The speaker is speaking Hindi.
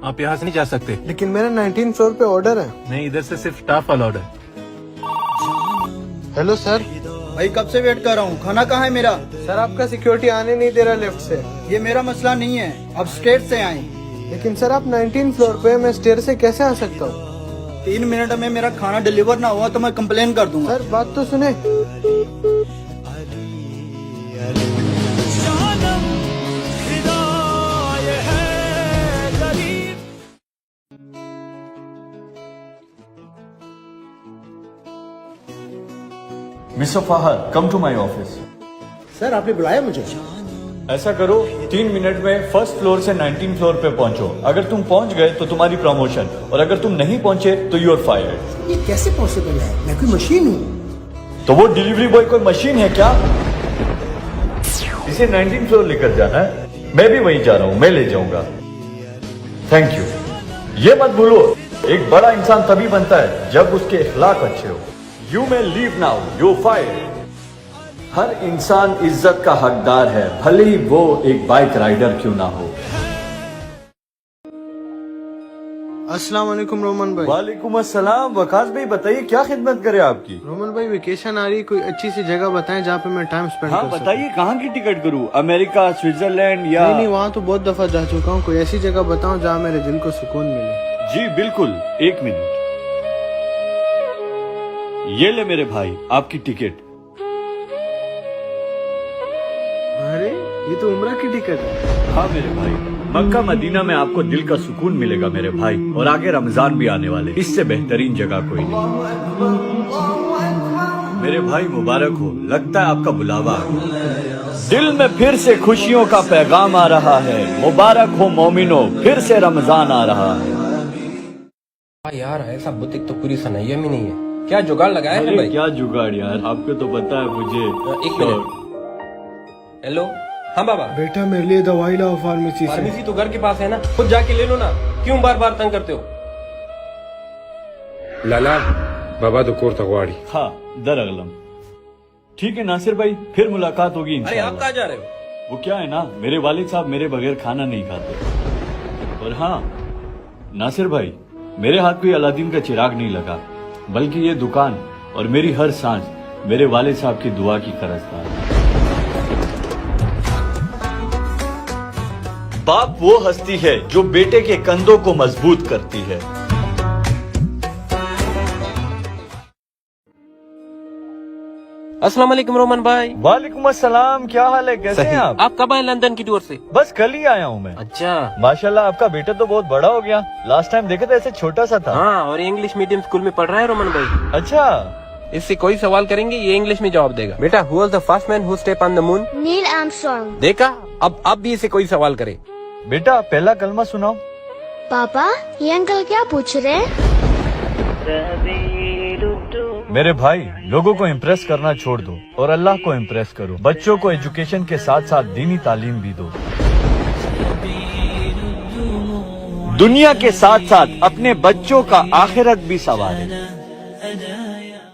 आप यहाँ से नहीं जा सकते। लेकिन मेरा 19 फ्लोर पे ऑर्डर है। नहीं, इधर से सिर्फ स्टाफ अलाउड है। Hello sir. भाई कब से वेट कर रहा हूँ, खाना कहाँ है मेरा? सर आपका सिक्योरिटी आने नहीं दे रहा लिफ्ट से। ये मेरा मसला नहीं है, अब स्टेट से आए। लेकिन सर आप 19 फ्लोर पे, मैं स्टेयर से कैसे आ सकता हूँ? 3 मिनट में मेरा खाना डिलीवर ना हुआ तो मैं कंप्लेन कर दूंगा। सर बात तो सुने। Mister Fahad, come to my office. Sir आपने बुलाया मुझे? ऐसा करो, 3 मिनट में फर्स्ट फ्लोर से 19 फ्लोर पे पहुंचो। अगर तुम पहुंच गए तो तुम्हारी प्रमोशन, और अगर तुम नहीं पहुंचे तो यू आर फायर्ड। ये कैसे पॉसिबल है? मैं कोई मशीन हूँ। तो वो डिलीवरी बॉय कोई मशीन है क्या? इसे 19 फ्लोर लेकर जाना है। मैं भी वहीं जा रहा हूँ, मैं ले जाऊंगा। Thank you. ये मत भूलो, एक बड़ा इंसान तभी बनता है जब उसके इखलाक अच्छे हो। You may leave now, you fired. हर इंसान इज्जत का हकदार है, भले ही वो एक बाइक राइडर क्यों ना हो। अस्सलाम वालेकुम रोमन भाई। वालेकुम अस्सलाम। वकास भाई बताइए, क्या खिदमत करे आपकी? रोमन भाई वेकेशन आ रही, कोई अच्छी सी जगह बताएं जहाँ पे मैं टाइम स्पेंड हाँ कर सकूं। बताइए, कहाँ की टिकट करूँ? अमेरिका, स्विट्जरलैंड या? नहीं, वहाँ तो बहुत दफा जा चुका हूँ। कोई ऐसी जगह बताओ जहाँ मेरे दिल को सुकून मिले। जी बिल्कुल, 1 मिनट। ये ले मेरे भाई आपकी टिकट। अरे ये तो उम्रा की टिकट है। हाँ मेरे भाई, मक्का मदीना में आपको दिल का सुकून मिलेगा मेरे भाई। और आगे रमजान भी आने वाले, इससे बेहतरीन जगह कोई नहीं। मेरे भाई मुबारक हो, लगता है आपका बुलावा है। दिल में फिर से खुशियों का पैगाम आ रहा है। मुबारक हो मोमिनो, फिर से रमजान आ रहा है। यार ऐसा बुतिक तो पूरी सनैया में नहीं है। क्या जुगाड़ लगाया है भाई? क्या जुगाड़ यार, आपको तो पता है मुझे। एक मिनट। हेलो, हाँ बाबा। बेटा मेरे लिए दवाई लाओ फार्मेसी से। फार्मेसी तो घर के पास है ना, खुद जाके ले लो ना, क्यों बार बार तंग करते हो? लाला बाबा तो कोरता गवाड़ी। हाँ दरअलम। ठीक है नासिर भाई, फिर मुलाकात होगी अरे इंशाल्लाह। आप कहाँ जा रहे हो? वो क्या है ना, मेरे वालिद साहब मेरे बगैर खाना नहीं खाते। और हाँ नासिर भाई, मेरे हाथ कोई अलादीन का चिराग नहीं लगा, बल्कि ये दुकान और मेरी हर सांस मेरे वालिद साहब की दुआ की क़रज़दार है। बाप वो हस्ती है जो बेटे के कंधों को मजबूत करती है। अस्सलाम वालेकुम रोमन भाई। वालेकुम अस्सलाम, क्या हाल है, कैसे हैं आप? आप कब आए लंदन की टूर से? बस कल ही आया हूँ मैं। अच्छा। माशाल्लाह आपका बेटा तो बहुत बड़ा हो गया। लास्ट टाइम देखा था ऐसे छोटा सा था। हाँ, और इंग्लिश मीडियम स्कूल में पढ़ रहा है रोमन भाई। अच्छा। इससे कोई सवाल करेंगे ये इंग्लिश में जवाब देगा। बेटा, who was the first man who step on the moon? Neil Armstrong. देखा, अब भी इसे कोई सवाल करे। बेटा पहला कलमा सुनाओ। पापा ये अंकल क्या पूछ रहे हैं? मेरे भाई, लोगों को इम्प्रेस करना छोड़ दो और अल्लाह को इम्प्रेस करो। बच्चों को एजुकेशन के साथ साथ दीनी तालीम भी दो। दुनिया के साथ साथ अपने बच्चों का आखिरत भी संवारे।